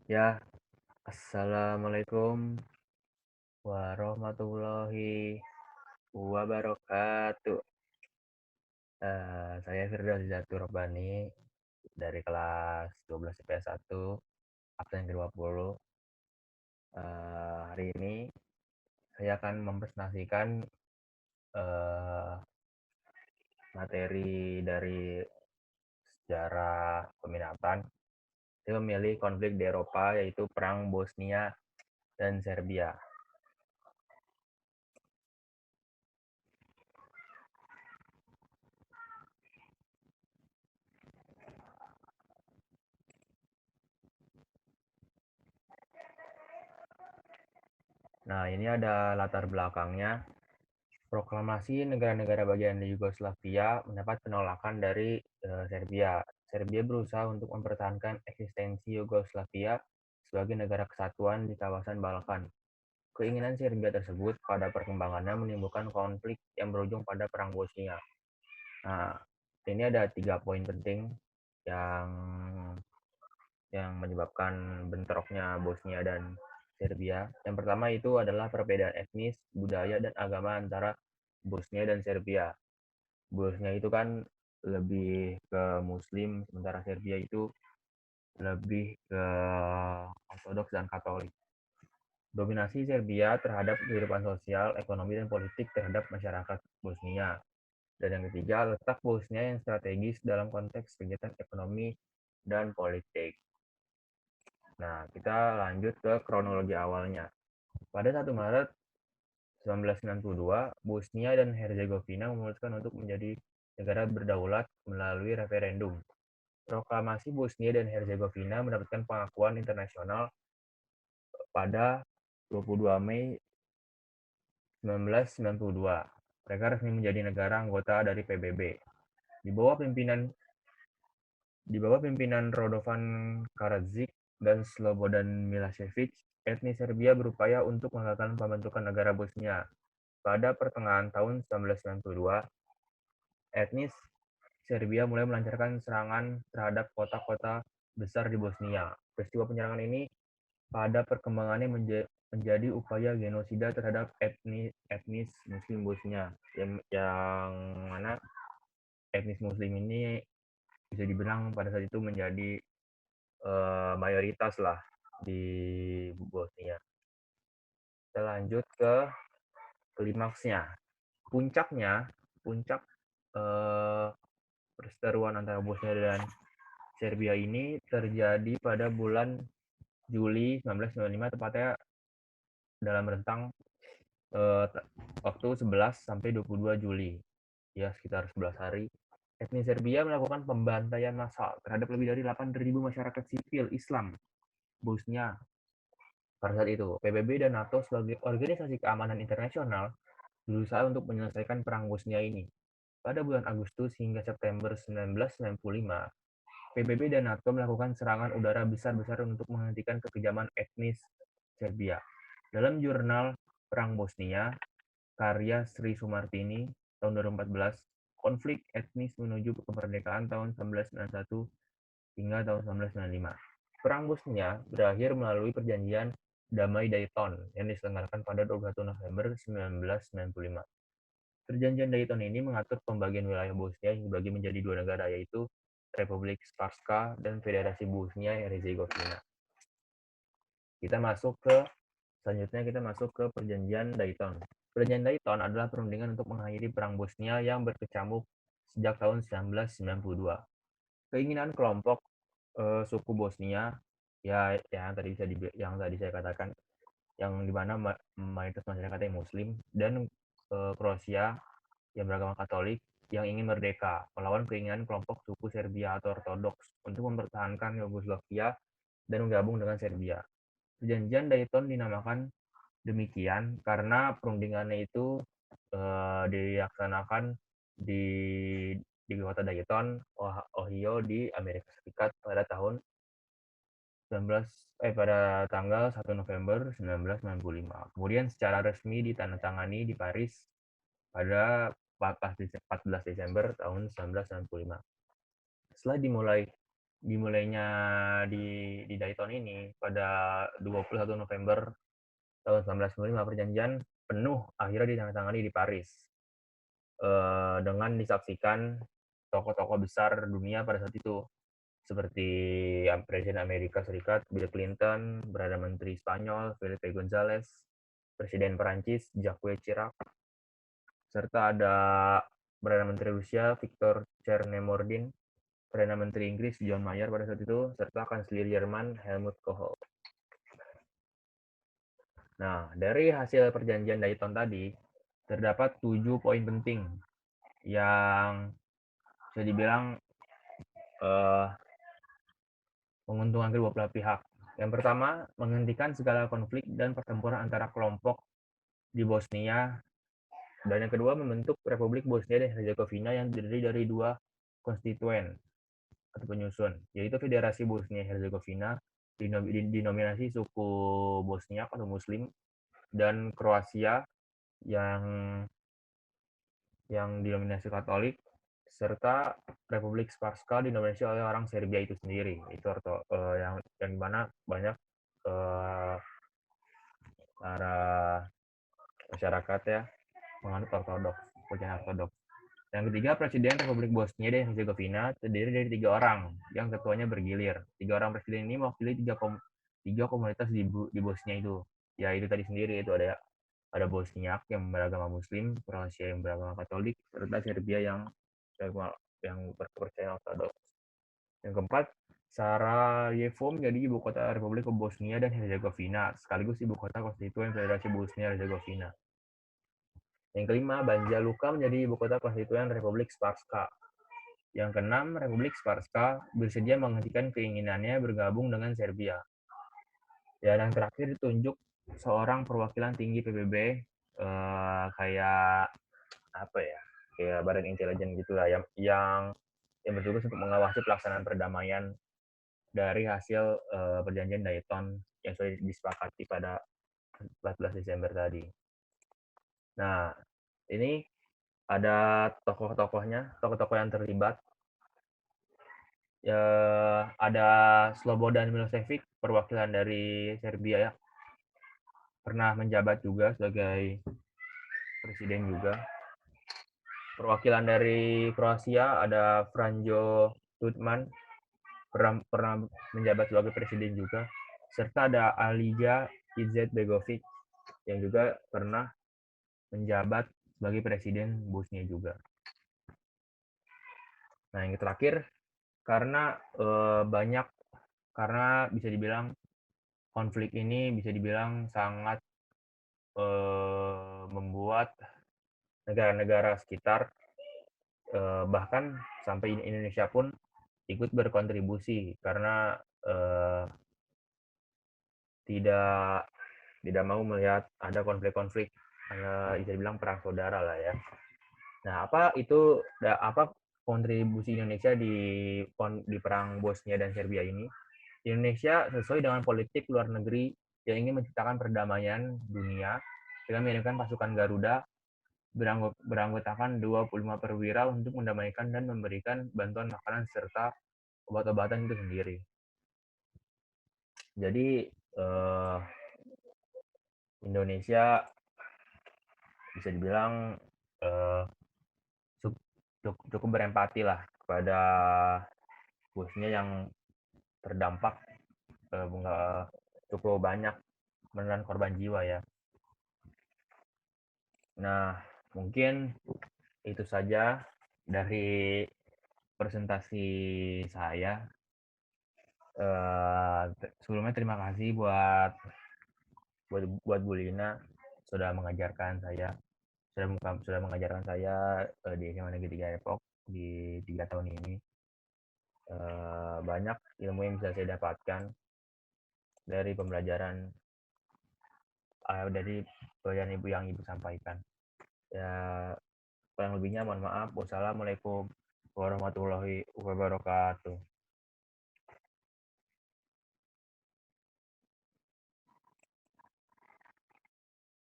Ya, assalamualaikum warahmatullahi wabarakatuh. Saya Firdaus Zatur Rabbani dari kelas 12 IPS 1, absen ke-20. Hari ini saya akan mempresentasikan eh, materi dari sejarah peminatan. Saya memilih konflik di Eropa, yaitu Perang Bosnia dan Serbia. Nah, ini ada latar belakangnya. Proklamasi negara-negara bagian Yugoslavia mendapat penolakan dari Serbia. Serbia berusaha untuk mempertahankan eksistensi Yugoslavia sebagai negara kesatuan di kawasan Balkan. Keinginan Serbia tersebut pada perkembangannya menimbulkan konflik yang berujung pada Perang Bosnia. Nah, ini ada 3 poin penting yang menyebabkan bentroknya Bosnia dan Serbia. Yang pertama itu adalah perbedaan etnis, budaya, dan agama antara Bosnia dan Serbia. Bosnia itu kan lebih ke Muslim, sementara Serbia itu lebih ke Ortodoks dan Katolik. Dominasi Serbia terhadap kehidupan sosial, ekonomi, dan politik terhadap masyarakat Bosnia. Dan yang ketiga, letak Bosnia yang strategis dalam konteks kegiatan ekonomi dan politik. Nah, kita lanjut ke kronologi awalnya. Pada 1 Maret 1992, Bosnia dan Herzegovina memutuskan untuk menjadi negara berdaulat melalui referendum. Proklamasi Bosnia dan Herzegovina mendapatkan pengakuan internasional pada 22 Mei 1992. Mereka resmi menjadi negara anggota dari PBB. Di bawah pimpinan Radovan Karadzic dan Slobodan Milosevic, etnis Serbia berupaya untuk menggagalkan pembentukan negara Bosnia. Pada pertengahan tahun 1992, etnis Serbia mulai melancarkan serangan terhadap kota-kota besar di Bosnia. Peristiwa penyerangan ini pada perkembangannya menjadi upaya genosida terhadap etnis Muslim Bosnia, yang mana etnis Muslim ini bisa dibilang pada saat itu menjadi mayoritas lah di Bosnia. Kita lanjut ke klimaksnya. Puncak eh, perseteruan antara Bosnia dan Serbia ini terjadi pada bulan Juli 1995, tepatnya dalam rentang eh, waktu 11 sampai 22 Juli. Ya, sekitar 11 hari. Etnis Serbia melakukan pembantaian massal terhadap lebih dari 8.000 masyarakat sipil Islam Bosnia. Pada saat itu, PBB dan NATO sebagai organisasi keamanan internasional berusaha untuk menyelesaikan perang Bosnia ini. Pada bulan Agustus hingga September 1995, PBB dan NATO melakukan serangan udara besar-besaran untuk menghentikan kekejaman etnis Serbia. Dalam jurnal Perang Bosnia, karya Sri Sumartini tahun 2014, konflik etnis menuju kemerdekaan tahun 1991 hingga tahun 1995. Perang Bosnia berakhir melalui perjanjian Damai Dayton yang diselenggarakan pada 21 November 1995. Perjanjian Dayton ini mengatur pembagian wilayah Bosnia yang dibagi menjadi 2 negara, yaitu Republik Srpska dan Federasi Bosnia Herzegovina. Selanjutnya kita masuk ke Perjanjian Dayton. Perjanjian Dayton adalah perundingan untuk mengakhiri perang Bosnia yang berkecamuk sejak tahun 1992. Keinginan kelompok suku Bosnia, ya yang tadi saya katakan, yang dimana mayoritas masyarakatnya Muslim, dan Kroasia yang beragama Katolik yang ingin merdeka, melawan keinginan kelompok suku Serbia atau Ortodoks untuk mempertahankan Yugoslavia dan menggabung dengan Serbia. Perjanjian Dayton dinamakan demikian karena perundingannya itu dilaksanakan di kota Dayton, Ohio di Amerika Serikat pada tanggal 1 November 1995. Kemudian secara resmi ditandatangani di Paris pada 14 Desember tahun 1995. Setelah dimulai dimulainya di Dayton ini pada 21 November tahun 1945 perjanjian penuh akhirnya ditandatangani di Paris dengan disaksikan tokoh-tokoh besar dunia pada saat itu seperti Presiden Amerika Serikat Bill Clinton, Perdana Menteri Spanyol Felipe González, Presiden Perancis Jacques Chirac, serta ada Perdana Menteri Rusia Viktor Chernomordin, Perdana Menteri Inggris John Mayer pada saat itu, serta Kanselir Jerman Helmut Kohl. Nah, dari hasil perjanjian Dayton tadi, terdapat 7 poin penting yang bisa dibilang menguntungkan kedua belah pihak. Yang pertama, menghentikan segala konflik dan pertempuran antara kelompok di Bosnia. Dan yang kedua, membentuk Republik Bosnia dan Herzegovina yang terdiri dari dua konstituen atau penyusun, yaitu Federasi Bosnia Herzegovina dinominasi suku Bosniak atau Muslim, dan Kroasia yang dinominasi Katolik, serta Republik Srpska dinominasi oleh orang Serbia itu sendiri. Itu yang dimana banyak para masyarakat ya menganut ortodoks, kepercayaan ortodoks. Yang ketiga, Presiden Republik Bosnia dan Herzegovina terdiri dari 3 orang yang ketuanya bergilir. 3 orang presiden ini mewakili tiga komunitas di Bosnia itu. Ya itu tadi sendiri, itu ada Bosniak yang beragama Muslim, Kroasia yang beragama Katolik, serta Serbia yang berkepercayaan Ortodoks. Yang keempat, Sarajevo menjadi ibu kota Republik Bosnia dan Herzegovina, sekaligus ibu kota konstituen Federasi Bosnia dan Herzegovina. Yang kelima, Banja Luka menjadi ibu kota konstituen Republik Srpska. Yang keenam, Republik Srpska bersedia menghentikan keinginannya bergabung dengan Serbia. Dan yang terakhir, ditunjuk seorang perwakilan tinggi PBB kayak apa ya, kayak badan intelijen gitulah yang bertugas untuk mengawasi pelaksanaan perdamaian dari hasil perjanjian Dayton yang sudah disepakati pada 14 Desember tadi. Nah, ini ada tokoh-tokoh yang terlibat. Ya, ada Slobodan Milosevic, perwakilan dari Serbia ya, pernah menjabat juga sebagai presiden juga. Perwakilan dari Kroasia ada Franjo Tudman, pernah menjabat sebagai presiden juga, serta ada Alija Izetbegovic yang juga pernah menjabat sebagai presiden Bosnia juga. Nah, yang terakhir, karena bisa dibilang konflik ini bisa dibilang sangat membuat negara-negara sekitar bahkan sampai Indonesia pun ikut berkontribusi karena tidak mau melihat ada konflik-konflik, bisa dibilang perang saudara lah ya. Nah, apa kontribusi Indonesia di perang Bosnia dan Serbia ini? Indonesia sesuai dengan politik luar negeri yang ingin menciptakan perdamaian dunia dengan mengirimkan pasukan Garuda beranggotakan 25 perwira untuk mendamaikan dan memberikan bantuan makanan serta obat-obatan itu sendiri. Jadi Indonesia bisa dibilang cukup berempati lah kepada Bosnia yang terdampak cukup banyak menelan korban jiwa ya. Nah, mungkin itu saja dari presentasi saya. Sebelumnya terima kasih buat Bu Lina sudah mengajarkan saya di SMA Negeri 3 Depok di 3 tahun ini. Banyak ilmu yang bisa saya dapatkan dari pembelajaran dari pelajaran yang Ibu sampaikan. Ya, kurang lebihnya mohon maaf. Wassalamualaikum warahmatullahi wabarakatuh.